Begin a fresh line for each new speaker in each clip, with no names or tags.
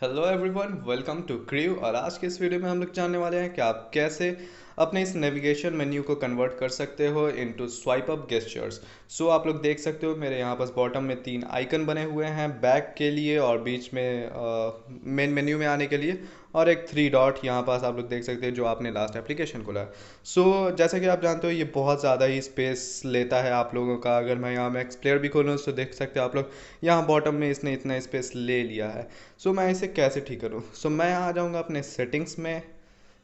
Hello everyone, welcome to crew. और आज के इस वीडियो में हम लोग जानने वाले हैं कि आप कैसे अपने इस नेविगेशन मेन्यू को कन्वर्ट कर सकते हो इनटू स्वाइप अप गेस्चर्स। सो आप लोग देख सकते हो मेरे यहाँ पास बॉटम में 3 आइकन बने हुए हैं, बैक के लिए और बीच में मेन मेन्यू में आने के लिए, और एक 3 डॉट यहाँ पास आप लोग देख सकते हैं जो आपने लास्ट एप्लीकेशन खोला है। सो जैसा कि आप जानते हो ये बहुत ज़्यादा ही स्पेस लेता है आप लोगों का। अगर मैं यहाँ मैक्स प्लेयर भी खोलूँ तो देख सकते हो आप लोग यहाँ बॉटम में इसने इतना स्पेस ले लिया है। सो मैं इसे कैसे ठीक करूँ? सो मैं आ जाऊँगा अपने सेटिंग्स में।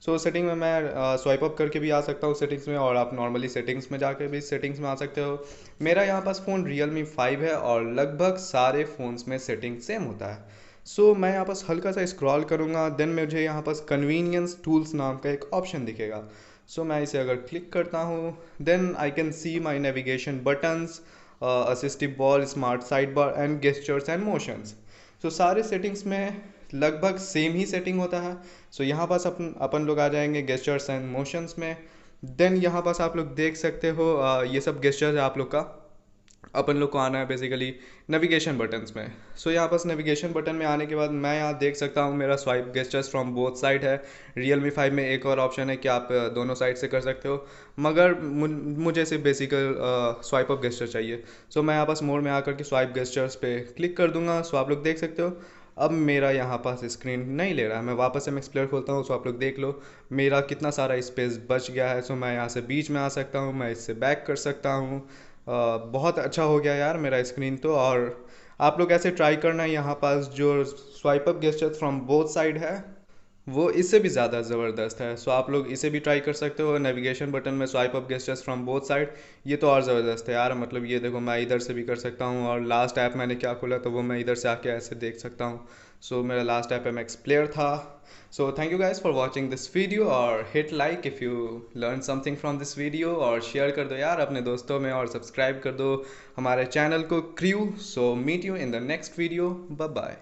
सो सेटिंग में मैं स्वाइप अप करके भी आ सकता हूँ सेटिंग्स में, और आप नॉर्मली सेटिंग्स में जाके भी सेटिंग्स में आ सकते हो। मेरा यहाँ पास फ़ोन Realme 5 है और लगभग सारे फ़ोन्स में सेटिंग सेम होता है। सो मैं यहाँ पास हल्का सा स्क्रॉल करूँगा, देन मुझे यहाँ पास कन्वीनियंस टूल्स नाम का एक ऑप्शन दिखेगा। सो मैं इसे अगर क्लिक करता हूँ, then I can see my navigation buttons, assistive ball, smart side bar and gestures and motions. So सारे सेटिंग्स में लगभग सेम ही सेटिंग होता है। सो यहाँ पास अपन अपन लोग आ जाएंगे गेस्चर्स एंड मोशंस में। देन यहाँ पास आप लोग देख सकते हो ये सब गेस्चर्स है आप लोग का। अपन लोग को आना है बेसिकली नेविगेशन बटन्स में। सो यहाँ पास नेविगेशन बटन में आने के बाद मैं यहाँ देख सकता हूँ मेरा swipe gestures from both side है। Realme 5 में एक और ऑप्शन है कि आप दोनों साइड से कर सकते हो, मगर मुझे सिर्फ बेसिकल स्वाइप अप गेस्चर चाहिए। सो मैं यहाँ पास मोड में आकर के स्वाइप गेस्चर्स पे क्लिक कर दूंगा। सो आप लोग देख सकते हो अब मेरा यहाँ पास स्क्रीन नहीं ले रहा है। मैं वापस से एक्सप्लोर खोलता हूँ, सो आप लोग देख लो मेरा कितना सारा स्पेस बच गया है। सो मैं यहाँ से बीच में आ सकता हूँ, मैं इससे बैक कर सकता हूँ। बहुत अच्छा हो गया यार मेरा स्क्रीन तो। और आप लोग ऐसे ट्राई करना है, यहाँ पास जो swipe up gesture from both side है वो इससे भी ज़्यादा ज़बरदस्त है। सो आप लोग इसे भी ट्राई कर सकते हो, नेविगेशन बटन में swipe up gestures from both side. ये तो और ज़बरदस्त है यार, मतलब ये देखो मैं इधर से भी कर सकता हूँ, और लास्ट ऐप मैंने क्या खोला तो वो मैं इधर से आके ऐसे देख सकता हूँ। सो मेरा लास्ट ऐप MX प्लेयर था। So thank you guys for watching this video, और hit like if you learn something from this video, और शेयर कर दो यार अपने दोस्तों में, और सब्सक्राइब कर दो हमारे चैनल को crew. So meet you in the next video, bye bye.